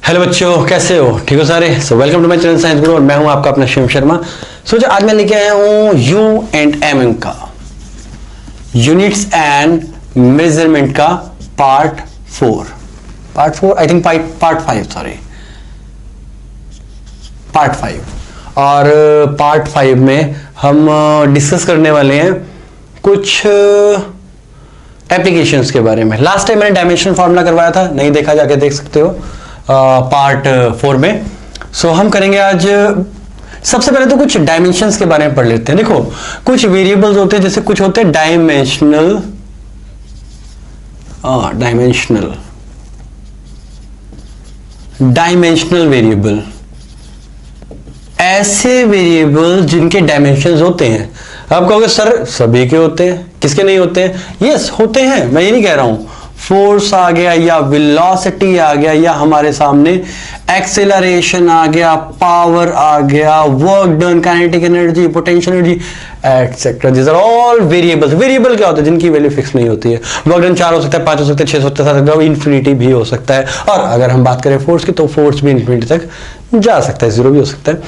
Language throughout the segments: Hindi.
हेलो बच्चों, कैसे हो? ठीक हो सारे? So welcome to my channel science guru और मैं हूं आपका अपना शिव शर्मा। सो जो आज मैं लेके आया हूं यू एंड एम का यूनिट्स एंड मेजरमेंट का पार्ट 4 आई थिंक पार्ट 5 और पार्ट 5 में हम डिस्कस करने वाले हैं कुछ एप्लीकेशंस के बारे में। लास्ट टाइम मैंने डायमेंशन फॉर्मूला करवाया था, नहीं देखा जाके देख सकते हो पार्ट 4 में। सो हम करेंगे आज सबसे पहले तो कुछ डायमेंशंस के बारे में पढ़ लेते हैं। देखो, कुछ वेरिएबल्स होते हैं, जैसे कुछ होते हैं डायमेंशनल वेरिएबल, ऐसे वेरिएबल जिनके डायमेंशंस होते हैं। आप कहोगे सर सभी के होते हैं, किसके नहीं होते हैं? यस होते हैं, मैं ये नहीं कह रहा हूं। फोर्स आ गया या वेलोसिटी आ गया या हमारे सामने एक्सेलरेशन आ गया, पावर आ गया, work done, kinetic energy, potential energy etcetera, this are all variables. Variable क्या होता है? जिनकी वैल्यू फिक्स नहीं होती है। वर्क डन 4 हो सकता है, 5 हो सकता है, 6 हो सकता है, 7 हो सकता है, इन्फिनिटी भी हो सकता है। और अगर हम बात करें फोर्स की, तो फोर्स भी इन्फिनिटी तक जा सकता है, 0 भी हो सकता है।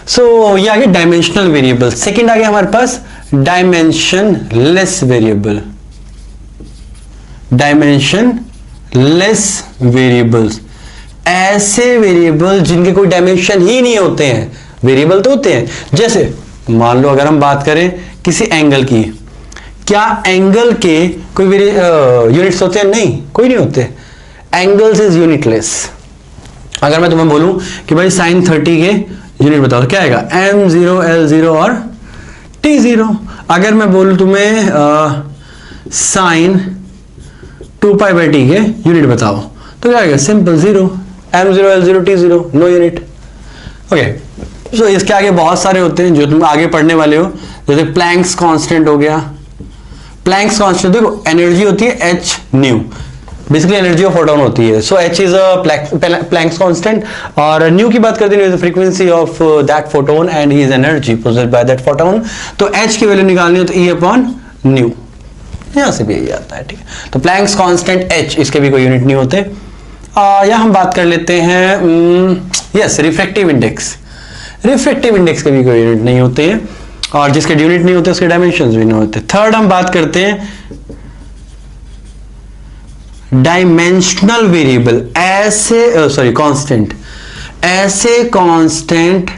सो ये आ गया डायमेंशनल वेरिएबल। सेकेंड आ गया हमारे पास dimensionless variable, dimensionless variables, ऐसे वेरिएबल जिनके कोई डायमेंशन ही नहीं होते हैं। वेरिएबल तो होते हैं, जैसे मान लो अगर हम बात करें किसी एंगल की, क्या एंगल के कोई यूनिट्स होते हैं? नहीं, कोई नहीं होते। Angles is unitless. अगर मैं तुम्हें बोलूं कि भाई sin 30 के यूनिट बताओ, क्या आएगा? m0, l0 और t0। अगर मैं बोलूं तुम्हें sin 2π/t के यूनिट बताओ, तो क्या आएगा? Simple 0, m0, l0, t0, no unit. Okay, so इसके आगे बहुत सारे होते हैं जो तुम आगे पढ़ने वाले हो, जैसे प्लैंक्स कांस्टेंट हो गया। प्लैंक्स कांस्टेंट देखो, एनर्जी होती है h new, basically energy of photon होती है। सो h is a Planck's constant, और न्यू की बात करते हैं, frequency of that photon and his energy possessed by that photon. तो h की वैल्यू निकालनी है तो E/न्यू, यहां से भी यही आता है। ठीक है, तो प्लैंक्स कांस्टेंट h, इसके भी कोई यूनिट नहीं होते। या हम बात कर लेते हैं yes refractive index. Refractive index के भी कोई यूनिट नहीं होते हैं, और जिसके यूनिट नहीं होते उसके डायमेंशंस भी नहीं होते। थर्ड हम बात करते हैं डायमेंशनल वेरिएबल, ऐसे कांस्टेंट, ऐसे कांस्टेंट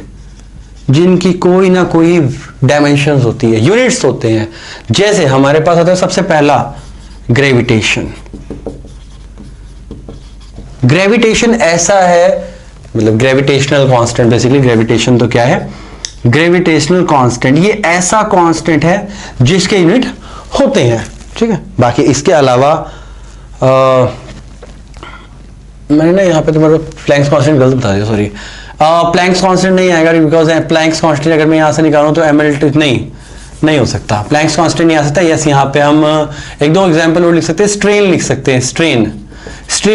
जिनकी कोई ना कोई डायमेंशंस होती है, यूनिट्स होते हैं। जैसे हमारे पास होता है सबसे पहला ग्रेविटेशन। ग्रेविटेशन ऐसा है, मतलब ग्रेविटेशनल कांस्टेंट, बेसिकली ग्रेविटेशन तो क्या है? ग्रेविटेशनल कांस्टेंट, ये ऐसा कांस्टेंट है जिसके यूनिट होते हैं। ठीक है, बाकी इसके अलावा मैंने ना यहाँ पे तुम्हारा प्लैंक्स कांस्टेंट गलत बता दिया, सॉरी। प्लैंक्स कांस्टेंट नहीं आएगा, बिकॉज प्लैंक्स कांस्टेंट अगर मैं यहाँ से निकालूं तो ml नहीं हो सकता। प्लैंक्स कांस्टेंट नहीं आ सकता। यस, यहाँ पे हम एक दो एग्जांपल और लिख सकते हैं। स्ट्रेन लिख सकते हैं। स्ट्रेन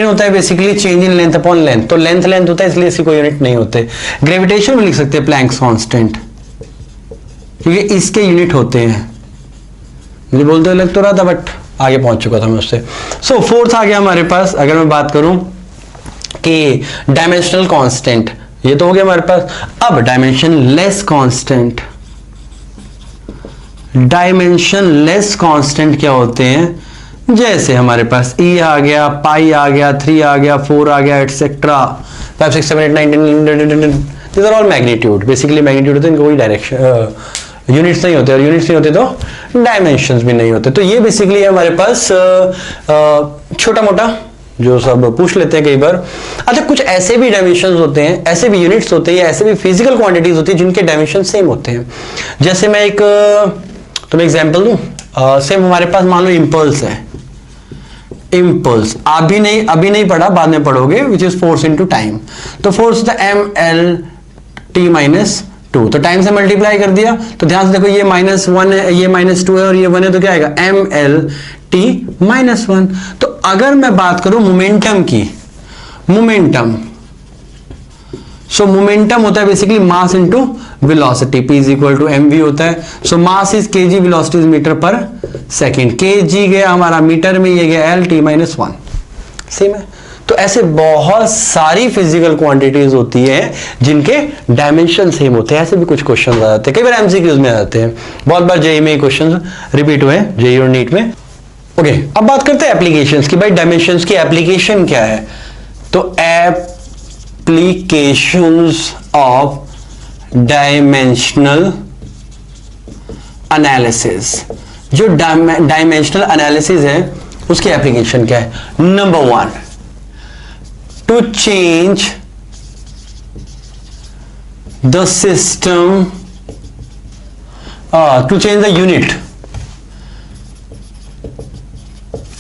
होता है basically change in length upon length, तो लेंथ होता है, इसलिए इसकी कोई यूनिट नहीं होते। ग्रेविटेशन में लिख सकते हैं प्लैंक्स कांस्टेंट, क्योंकि इसके यूनिट होते हैं। मुझे बोलते लग तो रहा था, बट आगे पहुंच चुका था मैं उससे। सो फोर्थ आ गया हमारे पास, अगर मैं बात करूं कि डायमेंशनल कांस्टेंट, ये तो हो गया हमारे पास। अब dimension less constant, dimension less constant क्या होते हैं? जैसे हमारे पास E आ गया, पाई आ गया, 3 आ गया, 4 आ गया, etcetera, 5 6 7 8 9 10, this are all magnitude. Basically magnitude होते हैं, इनका कोई डायरेक्शन यूनिट्स नहीं होते, और यूनिट्स नहीं होते तो डायमेंशंस भी नहीं होते। तो ये बेसिकली हमारे पास छोटा मोटा जो सब पूछ लेते हैं कई बार। अच्छा, कुछ ऐसे भी डायमेंशंस होते हैं, ऐसे भी यूनिट्स होते हैं, ऐसे भी फिजिकल क्वांटिटीज होती है जिनके डायमेंशन सेम होते हैं। जैसे मैं एक तुम्हें एग्जांपल दूं, सेम हमारे पास मान लो इंपल्स है। इंपल्स अभी नहीं पढ़ा, बाद में पढ़ोगे, which is force into time. तो फोर्स होता है mL/t-2, तो टाइम से मल्टीप्लाई कर दिया। तो ध्यान से देखो, ये -1 है, ये -2 है और ये 1 है, तो क्या आएगा? mL/t-1। तो अगर मैं बात करूं मोमेंटम की, मोमेंटम, सो मोमेंटम होता है basically mass into velocity, p is equal to mv होता है। So mass is kg, velocity is metre पर सेकेंड। kg गया हमारा मीटर में, ये गया L/t-1, सेम है। तो ऐसे बहुत सारी फिजिकल क्वांटिटीज होती है जिनके डायमेंशन सेम होते हैं। ऐसे भी कुछ क्वेश्चन आ जाते हैं, कई बार एमसीक्यूज में आ जाते हैं, बहुत बार जेईई में क्वेश्चन रिपीट हुए हैं, जेईई और नीट में। ओके, अब बात करते हैं एप्लीकेशंस की। भाई डायमेंशंस की एप्लीकेशन क्या है? तो एप्लीकेशंस ऑफ डायमेंशनल एनालिसिस, जो डायमेंशनल एनालिसिस है उसकी एप्लीकेशन क्या है? Number 1, to change the system, to change the unit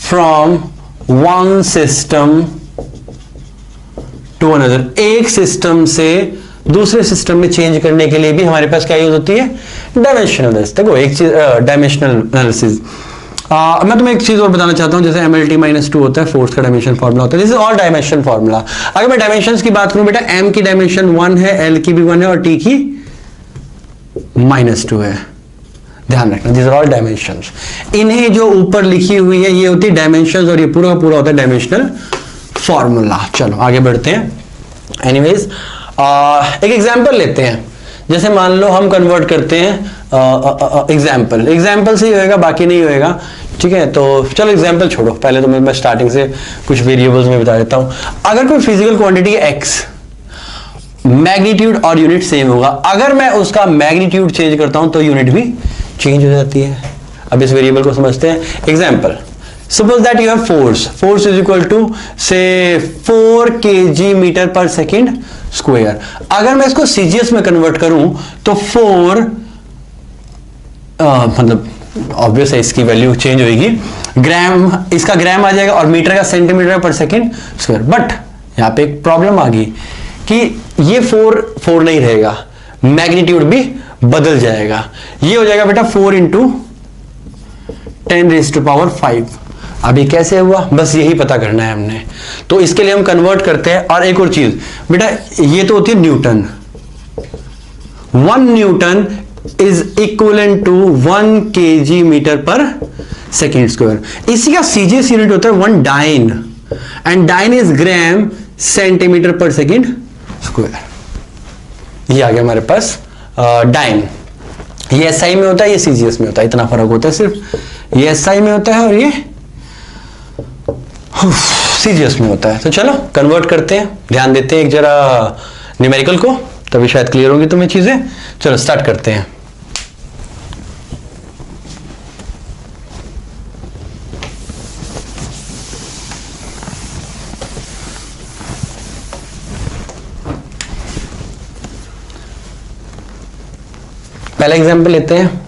from one system to another. एक सिस्टम से दूसरे सिस्टम में चेंज करने के लिए भी हमारे पास क्या यूज होती है? Dimensional analysis. देखो एक चीज, डायमेंशनल एनालिसिस, मैं तुम्हें एक चीज और बताना चाहता हूं, जैसे MLT-2 होता है, फोर्स का डायमेंशन फॉर्मूला होता है, this is all dimension formula. अगर मैं डायमेंशंस की बात करूं बेटा, M की डायमेंशन 1 है, L की भी 1 है और T की -2 है। ध्यान रखना, दिस आर ऑल डायमेंशंस। इन्हें जो ऊपर लिखी हुई है ये होती है डायमेंशंस और ये पूरा पूरा होता है डायमेंशनल फॉर्मूला। चलो आगे बढ़ते हैं। एनीवेज, एक एग्जांपल लेते हैं। जैसे मान लो हम कन्वर्ट करते हैं एग्जाम्पल से ही होएगा, बाकी नहीं होएगा, ठीक है? तो चलो एग्जाम्पल छोड़ो, पहले तो मैं स्टार्टिंग से कुछ वेरिएबल्स में बता देता हूं। अगर कोई फिजिकल क्वांटिटी है x, मैग्नीट्यूड और यूनिट सेम होगा, अगर मैं उसका मैग्नीट्यूड चेंज करता हूं तो यूनिट भी चेंज हो जाती है। अब इस वेरिएबल को समझते हैं। Example, suppose that you have force is equal to say 4 kg metre पर सेकेंड स्क्वायर। अगर मैं इसको सीजीएस में कन्वर्ट करूं तो 4 मतलब ऑब्वियस है इसकी वैल्यू चेंज होगी, ग्राम, इसका ग्राम आ जाएगा और मीटर का centimetre per second square. But यहां पे एक प्रॉब्लम आ गई कि ये 4 नहीं रहेगा, मैग्नीट्यूड भी बदल जाएगा। ये हो जाएगा बेटा 4 × 10⁵ अभी कैसे हुआ, बस यही पता करना है हमने। तो इसके लिए हम कन्वर्ट करते हैं। और एक और चीज बेटा, ये तो होती है newton. 1 newton is equivalent to 1 kg metre पर सेकेंड स्क्वायर। इसी का सीजीएस यूनिट होता है 1 dyne, and dyne is gram centimetre per second square. ये आ गया हमारे पास डाइन। ये एसआई में होता है, ये सीजीएस में होता है, इतना फर्क होता है सिर्फ। ये एसआई में होता है और ये सीजीएस में होता है। तो चलो कन्वर्ट करते हैं, ध्यान देते हैं एक जरा न्यूमेरिकल को, तभी शायद क्लियर होंगी तुम्हें चीजें। चलो स्टार्ट करते हैं। पहला एग्जांपल लेते हैं,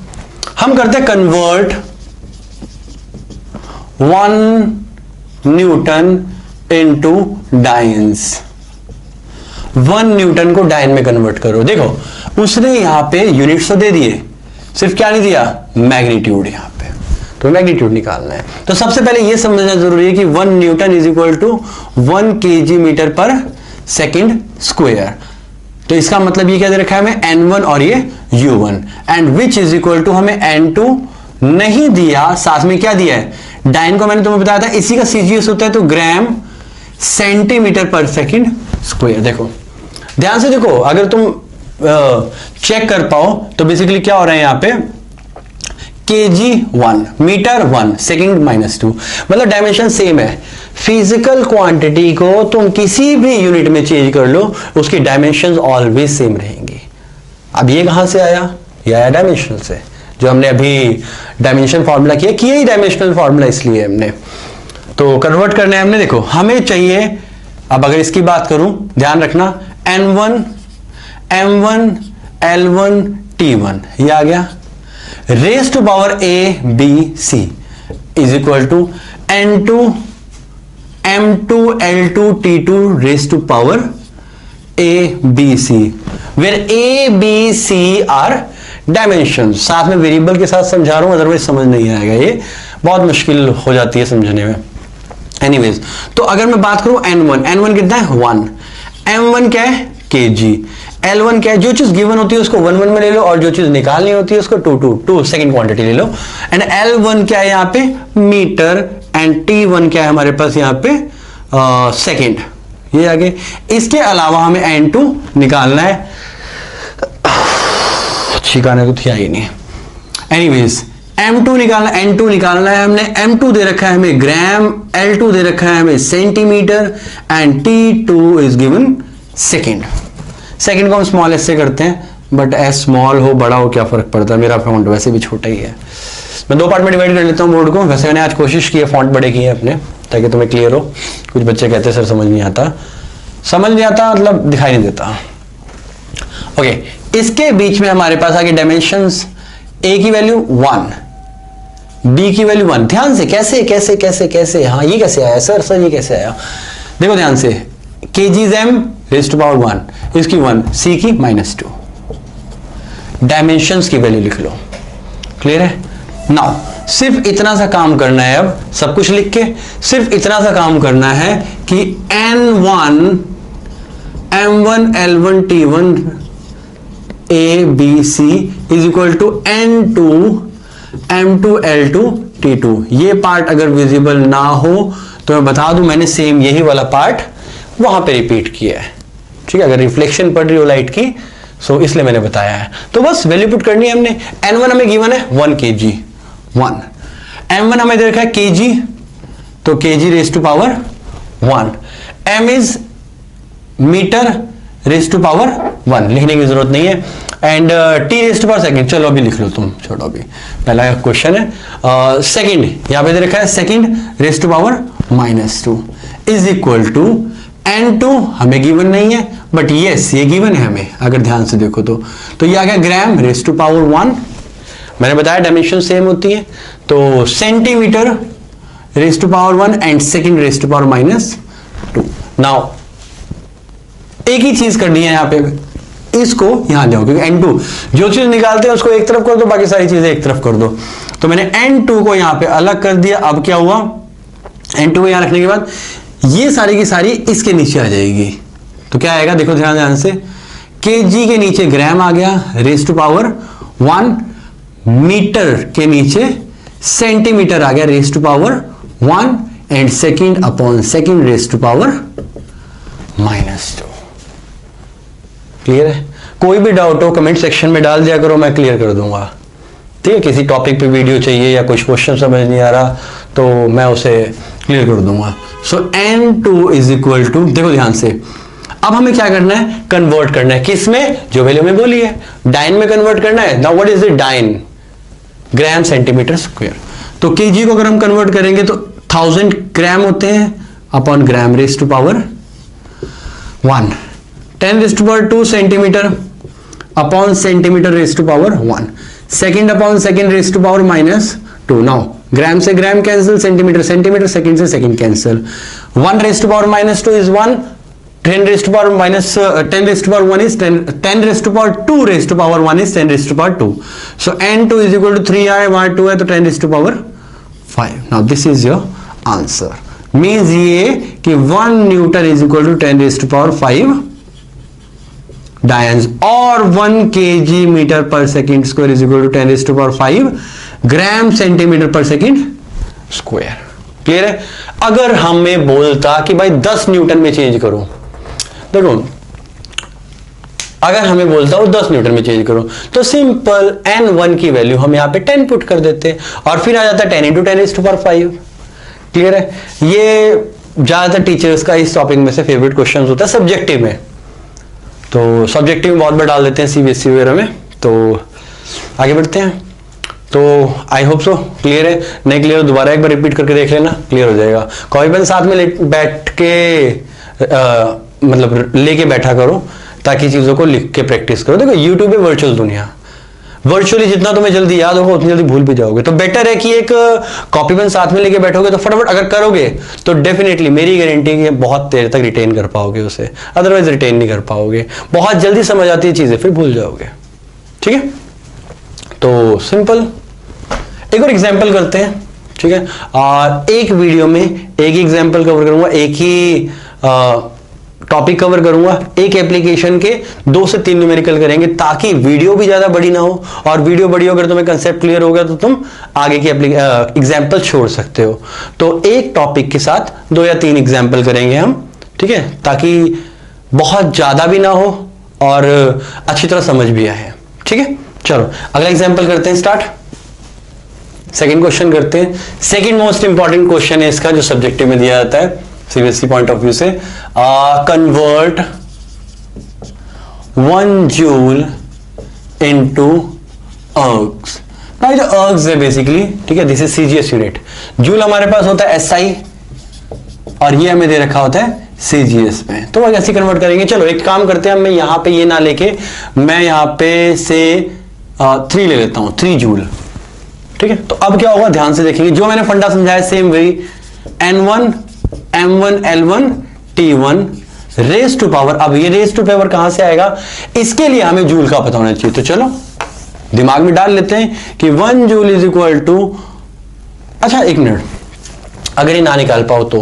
हम करते हैं convert 1 Newton into dance. 1 Newton को डाइन में कन्वर्ट करो। देखो उसने यहां पे यूनिट्स तो दे दिए, सिर्फ क्या नहीं दिया? मैग्नीट्यूड। यहां पे तो मैग्नीट्यूड निकालना है। तो सबसे पहले यह समझना जरूरी है कि 1 newton is equal to 1 kg metre पर सेकेंड स्क्वायर। तो इसका मतलब ये क्या दे रखा है हमें? N1 और ये U1, and which is equal to हमें N2 नहीं दिया, साथ में क्या दिया है? डाइन को मैंने तुम्हें बताया था, इसी का सीजीएस होता है तो ग्राम सेंटीमीटर पर सेकेंड स्क्वायर। देखो ध्यान से देखो, अगर तुम चेक कर पाओ तो बेसिकली क्या हो रहा है यहां पे? kg 1, मीटर 1, सेकेंड -2, मतलब डायमेंशन सेम है। फिजिकल क्वांटिटी को तुम किसी भी यूनिट में चेंज कर लो, उसकी डायमेंशंस ऑलवेज सेम रहेंगी। अब ये कहां से आया? ये आया डायमेंशन से, जो हमने अभी डायमेंशन फॉर्मूला किया ही डायमेंशनल फॉर्मूला इसलिए हमने। तो कन्वर्ट करने हमने, देखो हमें चाहिए, अब अगर इसकी बात करूं ध्यान रखना, N1 M1 L1 T1 ये आ गया, raise to power A B C is equal to N2 M2 L2 T2 raise to power A B C, where A B C are dimension. साथ में वेरिएबल के साथ समझा रहा हूं, अदरवाइज समझ नहीं आएगा, ये बहुत मुश्किल हो जाती है समझने में। एनीवेज, तो अगर मैं बात करूं N1 कितना है? 1। M1 क्या है? kg। L1 क्या है? जो चीज गिवन होती है उसको 1 में ले लो, और जो चीज निकालनी होती है उसको 2 सेकेंड क्वांटिटी ले लो। एंड L1 क्या है यहां पे? मीटर। एंड T1 क्या है हमारे पास यहां पे? सेकेंड, ये आगे। इसके अलावा हमें n2 निकालना है, छिकाने तो थी ही नहीं। एनीवेज m2 निकालना, n2 निकालना है हमने। m2 दे रखा है हमें ग्राम, l2 दे रखा है हमें centimetre and t2 is given second. Second को हम स्मॉल एस से करते हैं, बट एस स्मॉल हो बड़ा हो क्या फर्क पड़ता है, मेरा फॉन्ट वैसे भी छोटा ही है। मैं दो पार्ट में डिवाइड कर लेता हूँ बोर्ड को। वैसे मैंने आज कोशिश की है फॉन्ट बड़े किए अपने, ताकि तुम्हें क्लियर हो। कुछ बच्चे कहते हैं सर समझ नहीं आता, समझ नहीं आता मतलब दिखाई नहीं देता। ओके, इसके बीच में हमारे पास आगे डायमेंशंस, ए की वैल्यू 1, बी की वैल्यू 1। ध्यान से कैसे कैसे कैसे कैसे, हाँ ये कैसे आया सर, सर ये कैसे आया, देखो ध्यान से। kgm रेज़ टू पावर 1, इसकी 1, c की -2। डायमेंशंस की वैल्यू लिख लो, क्लियर है। नाउ सिर्फ इतना सा काम करना है, अब सब कुछ लिख के सिर्फ इतना सा काम करना है कि n1 m1 l1 t1 a b c is equal to n2 m2 l2 t2। ये पार्ट अगर विजिबल ना हो तो मैं बता दूं, मैंने सेम यही वाला पार्ट वहां पे रिपीट किया है, ठीक है। अगर रिफ्लेक्शन पड़ रही हो लाइट की, सो इसलिए मैंने बताया है। तो बस वैल्यू पुट करनी है हमने। n1 हमें गिवन है 1 kg, 1। m1 हमें दे रखा है kg, तो kg raise to power 1। m is metre raise to power 1, लिखने की जरूरत नहीं है। And t raise to power second, चलो अभी लिख लो तुम, छोड़ो अभी, पहला क्वेश्चन है। सेकंड यहां पे दे रखा है second raise to power -2 is equal to n2 हमें गिवन नहीं है, बट यस ये गिवन है हमें, अगर ध्यान से देखो तो ये आ गया ग्राम रेज़ टू पावर 1। मैंने बताया डायमेंशन सेम होती है, तो centimetre raise to power 1 and second raise to power -2। Now एक ही चीज करनी है यहां पे, इसको यहां जाओ, क्योंकि n2 जो चीज निकालते हैं उसको एक तरफ कर दो, बाकी सारी चीजें एक तरफ कर दो। तो मैंने n2 को यहां पे अलग कर दिया। अब क्या हुआ, n2 को यहां रखने के बाद ये सारी की सारी इसके नीचे आ जाएगी। तो क्या आएगा, देखो ध्यान से, kg के नीचे ग्राम आ गया रेज़ टू पावर 1, मीटर के नीचे सेंटीमीटर आ गया raise to power 1 and second upon second raise to power -2। Clear है। कोई भी डाउट हो कमेंट सेक्शन में डाल दिया करो, मैं क्लियर कर दूंगा, ठीक है। किसी टॉपिक पे वीडियो चाहिए या कुछ क्वेश्चन समझ नहीं आ रहा तो मैं उसे क्लियर कर दूंगा। सो n2 इज इक्वल टू, देखो ध्यान से, अब हमें क्या करना है, कन्वर्ट करना है किसमें, जो वैल्यू में बोली है, डाइन में कन्वर्ट करना है। Now what is the dyne, gram centimetre square. तो केजी को अगर हम कन्वर्ट करेंगे तो 1000 ग्राम होते हैं upon gram raise to power 1, 10 raise to power 2 centimetre upon centimetre raise to power 1, second upon second raise to power -2। Now gram से gram cancel, centimetre centimetre, second से second cancel. 1 raise to power -2 is 1, 10 raise to power 10 raise to power 1 is 10 raise to power 2 raise to power 1 is 10 raise to power 2। So n2 is equal to 3 आए, वहां 2 है तो 10 raise to power 5। Now this is your answer. Means ये कि 1 newton is equal to 10 raise to power 5 dynes, और 1 kg मीटर पर second square is equal to 10 raise to power 5 gram centimetre per second square. Clear है। अगर हमें बोलता कि भाई 10 न्यूटन में चेंज करो, देखो अगर हमें बोलता हो 10 न्यूटन में चेंज करो, तो सिंपल n1 की वैल्यू हम यहां पे 10 पुट कर देते और फिर आ जाता है 10 × 10 रेज़ टू पावर 5। क्लियर है। ये ज्यादातर टीचर्स का इस टॉपिक में से फेवरेट क्वेश्चन होता है सब्जेक्टिव में, तो सब्जेक्टिव में बहुत बार डाल देते हैं सीबीएसई वगैरह में। तो आगे बढ़ते हैं। तो आई होप सो क्लियर है, नहीं क्लियर दोबारा एक बार रिपीट करके देख लेना, क्लियर हो जाएगा। कॉपी पेन साथ में बैठ के मतलब लेके बैठा करो, ताकि चीजों को लिख के प्रैक्टिस करो। देखो यूट्यूब है वर्चुअल दुनिया, वर्चुअली जितना तुम्हें जल्दी याद होगा उतनी जल्दी भूल भी जाओगे। तो बेटर है कि एक कॉपी पेन साथ में लेके बैठोगे तो फटाफट अगर करोगे तो डेफिनेटली मेरी गारंटी है बहुत देर तक रिटेन कर पाओगे उसे, अदरवाइज रिटेन नहीं कर पाओगे। बहुत जल्दी समझ आती है चीजें, फिर भूल जाओगे। ठीक है, तो सिंपल एक और एग्जाम्पल करते हैं। ठीक है, और एक वीडियो में एक ही एग्जाम्पल कवर करूंगा, एक ही टॉपिक कवर करूंगा, एक एप्लीकेशन के 2 से 3 न्यूमेरिकल करेंगे, ताकि वीडियो भी ज्यादा बड़ी ना हो, और वीडियो बड़ी हो अगर तुम्हें कंसेप्ट क्लियर हो गया तो तुम आगे की एग्जाम्पल छोड़ सकते हो। तो एक टॉपिक के साथ 2 या 3 एग्जाम्पल करेंगे हम, ठीक है, ताकि बहुत ज्यादा भी ना हो और अच्छी तरह समझ भी आए। ठीक है, चलो अगला एग्जाम्पल करते हैं स्टार्ट। सेकंड क्वेश्चन करते हैं। सेकंड मोस्ट इंपॉर्टेंट क्वेश्चन है इसका, जो सब्जेक्टिव में दिया जाता है सीबीएसई पॉइंट ऑफ व्यू से। Convert 1 joule into ergs. भाई जो अर्ग्स है बेसिकली, ठीक है, this is CGS unit. Joule हमारे पास होता है एसआई और ये हमें दे रखा होता है सीजीएस में, तो कैसे कन्वर्ट करेंगे। चलो एक काम करते हैं, मैं यहां पे ये ना लेके मैं यहां पे से 3 ले लेता हूं, 3 जूल। ठीक है, तो अब क्या होगा ध्यान से देखेंगे, जो मैंने फंडा समझाया सेम वही, N1 M1 L1 T1 raise to power. अब ये रेस टू पावर कहां से आएगा, इसके लिए हमें जूल का पता होना चाहिए। तो चलो दिमाग में डाल लेते हैं कि 1 जूल इज इक्वल टू, अच्छा एक मिनट, अगर ये ना निकाल पाओ तो,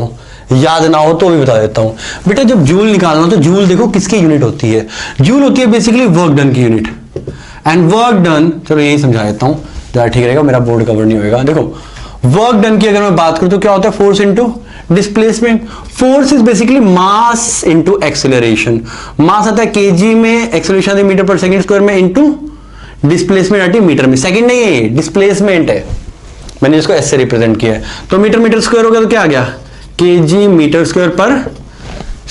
याद ना हो तो भी बता देता हूं बेटा। जब जूल निकालना तो जूल देखो किसकी यूनिट होती है, जूल होती है बेसिकली वर्क डन की यूनिट। एंड वर्क डन, चलो यही समझा देता हूं ज्यादा ठीक रहेगा, मेरा बोर्ड कवर नहीं होगा। देखो वर्क डन की अगर मैं बात करूं तो क्या होता है, force into displacement. Force is basically mass into acceleration. Mass आता है केजी में, एक्सेलरेशन आती है मीटर पर सेकंड स्क्वायर में, इंटू डिस्प्लेसमेंट आती है मीटर में। सेकंड नहीं है, डिस्प्लेसमेंट है, मैंने इसको ऐसे रिप्रेजेंट किया है। तो मीटर मीटर स्क्वायर हो गया तो क्या आ गया, KG metre square per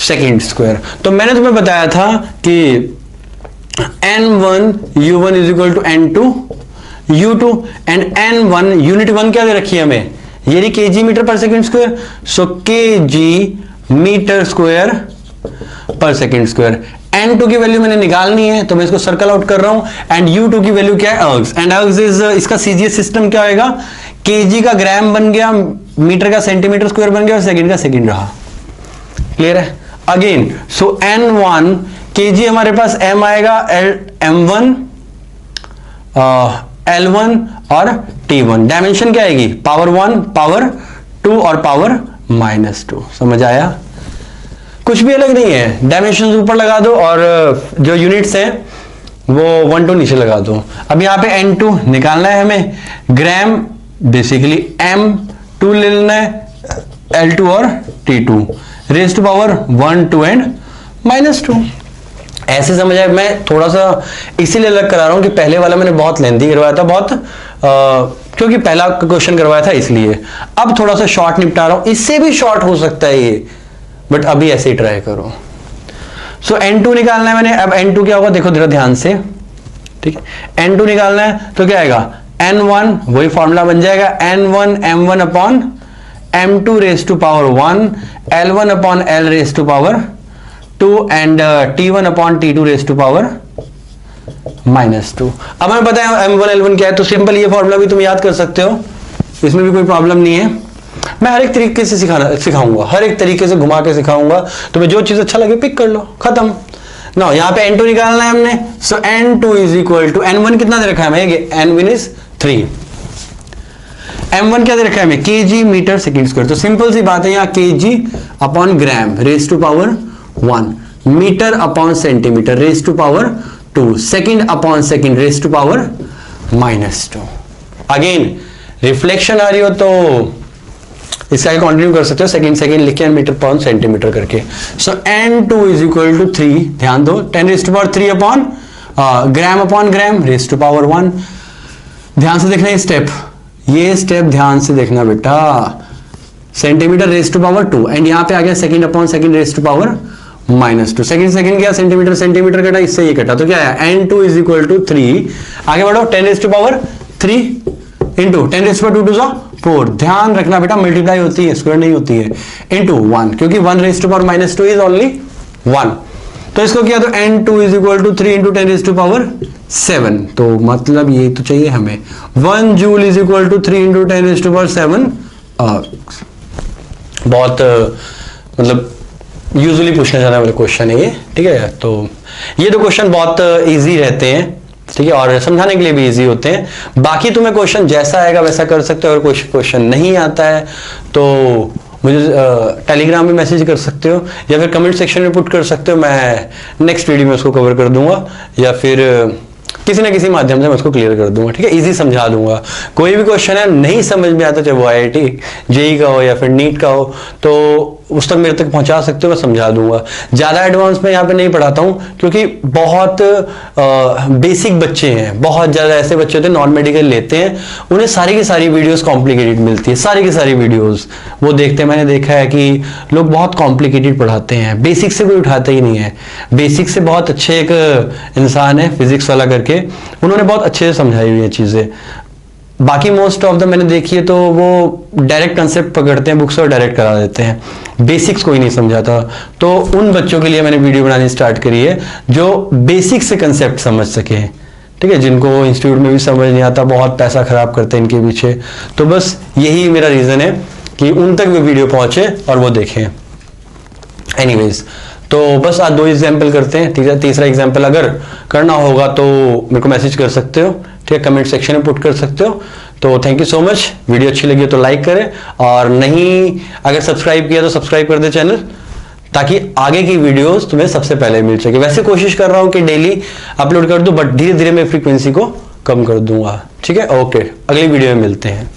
second square. तो मैंने तुम्हें बताया था कि N1 U1 is equal to N2 U2 and N1 unit 1 क्या दे रखी है हमें, ये रही केजी मीटर पर second square. So KG metre square per second square. N2 की वैल्यू मैंने निकालनी है तो मैं इसको सर्कल आउट कर रहा हूं। एंड U2 की वैल्यू क्या है, अर्ग्स। एंड अर्ग्स इज, इसका सीजीएस सिस्टम क्या होगा, केजी का ग्राम बन गया, मीटर का सेंटीमीटर स्क्वायर बन गया और सेकंड का सेकंड रहा। क्लियर है। अगेन सो N1 केजी हमारे पास M आएगा, M1 L1 और T1। डायमेंशन क्या आएगी, पावर 1 पावर 2 और पावर -2। समझ आया, कुछ भी अलग नहीं है, डायमेंशन ऊपर लगा दो और जो यूनिट्स हैं वो 1 2 नीचे लगा दो। अब यहाँ पे N2 निकालना है हमें, ग्राम बेसिकली M2 ले लेना है, L2 और T2 raise to power 1 2 and -2। ऐसे समझ आए। मैं थोड़ा सा इसीलिए अलग करा रहा हूं कि पहले वाला मैंने बहुत लेंथी करवाया था, बहुत क्योंकि पहला क्वेश्चन करवाया था इसलिए। अब थोड़ा सा शॉर्ट निपटा रहा हूं, इससे भी शॉर्ट हो सकता है ये, बट अभी ऐसे ही ट्राई करो। सो N2 निकालना है मैंने। अब N2 क्या होगा देखो जरा ध्यान से, ठीक है। N2 निकालना है तो क्या आएगा, N1 वही फॉर्मूला बन जाएगा, N1 M1 upon M2 raise to power 1, L1 upon L raise to power 2 and T1 upon T2 raise to power -2। अब हमें पता है M1 L1 क्या है, तो सिंपल ये फॉर्मूला भी तुम याद कर सकते हो, इसमें भी कोई प्रॉब्लम नहीं है। मैं हर एक तरीके से सिखाऊंगा, हर एक तरीके से घुमा के सिखाऊंगा, तुम्हें जो चीज अच्छा लगे पिक कर लो, खत्म ना। यहाँ पे N2 निकालना है हमने। सो N2 is equal to, N1 कितना दे रखा है हमें, N1 इज 3, M1 क्या दे रखा है हमें, केजी मीटर सेकंड स्क्वायर। तो सिंपल सी बात है, यहाँ K G upon gram raise to power 1, metre upon centimetre raise to power 2, second upon second raise to power -2। Again reflection आ रही हो तो इसका कंटिन्यू कर सकते हो, सेकंड सेकंड लिख के मीटर अपॉन सेंटीमीटर करके। सो N2 इज इक्वल टू 3, ध्यान दो 10 raise to power 3 upon gram upon gram raise to power 1। ध्यान से देखना ये स्टेप ध्यान से देखना बेटा, centimetre raise to power 2 and यहां पे आ गया second upon second raise to power -2। Second second गया, सेंटीमीटर सेंटीमीटर कटा, इससे ये कटा, तो क्या है N2 इज इक्वल टू 3। आगे बढ़ो, 10 raise to power 3 into 10 raise to power 2 2 4। ध्यान रखना बेटा मल्टीप्लाई होती है, स्क्वायर नहीं होती है, इंटू 1, क्योंकि 1 raise to power -2 is only 1। तो इसको किया तो N2 is equal to 3 into 10 raise to power 7। तो मतलब ये तो चाहिए हमें 1 joule is equal to 3 into 10 raise to power 7। बहुत मतलब यूजुअली पूछने जाने वाले क्वेश्चन है ये, ठीक है। तो ये दो क्वेश्चन बहुत इजी रहते हैं, ठीक है, और समझाने के लिए भी इजी होते हैं। बाकी तुम्हें क्वेश्चन जैसा आएगा वैसा कर सकते हो, अगर कोई क्वेश्चन नहीं आता है तो मुझे टेलीग्राम में मैसेज कर सकते हो या फिर कमेंट सेक्शन में पुट कर सकते हो। मैं नेक्स्ट वीडियो में उसको कवर कर दूंगा या फिर किसी ना किसी माध्यम से मैं उसको क्लियर कर दूंगा, ठीक है, इजी समझा दूंगा। कोई भी क्वेश्चन है नहीं समझ में आता, चाहे वो IIT JEE का हो या फिर नीट का हो, तो उस तक मेरे तक पहुंचा सकते हो, मैं समझा दूंगा। ज्यादा एडवांस में यहाँ पे नहीं पढ़ाता हूँ क्योंकि बहुत बेसिक बच्चे हैं, बहुत ज्यादा ऐसे बच्चे होते हैं नॉन मेडिकल लेते हैं, उन्हें सारी की सारी वीडियोस कॉम्प्लिकेटेड मिलती है, सारी की सारी वीडियोस वो देखते हैं। मैंने देखा है कि लोग बहुत कॉम्प्लिकेटेड पढ़ाते हैं, बेसिक से कोई उठाते ही नहीं है। बेसिक से बहुत अच्छे एक इंसान है फिजिक्स वाला करके, उन्होंने बहुत अच्छे से समझाई हुई है चीजें। बाकी मोस्ट ऑफ द मैंने देखी है तो वो डायरेक्ट कंसेप्ट पकड़ते हैं बुक से और डायरेक्ट करा देते हैं, बेसिक्स कोई नहीं समझाता। तो उन बच्चों के लिए मैंने वीडियो बनानी स्टार्ट करी है जो बेसिक से कंसेप्ट समझ सके, ठीक है, जिनको इंस्टीट्यूट में भी समझ नहीं आता, बहुत पैसा खराब करते हैं इनके पीछे। तो बस यही मेरा रीजन है कि उन तक भी वीडियो पहुंचे और वो देखें। एनीवेज, तो बस आज 2 एग्जाम्पल करते हैं, ठीक है। तीसरा एग्जाम्पल अगर करना होगा तो मेरे को मैसेज कर सकते हो, ठीक है, कमेंट सेक्शन में पुट कर सकते हो। तो thank you so much. Video अच्छी लगी हो तो लाइक करें, और नहीं अगर सब्सक्राइब किया तो सब्सक्राइब कर दे चैनल, ताकि आगे की वीडियोस तुम्हें सबसे पहले मिल सके। वैसे कोशिश कर रहा हूं कि डेली अपलोड कर दूं, बट धीरे धीरे मैं फ्रीक्वेंसी को कम कर दूंगा, ठीक है। ओके, अगली वीडियो में मिलते हैं।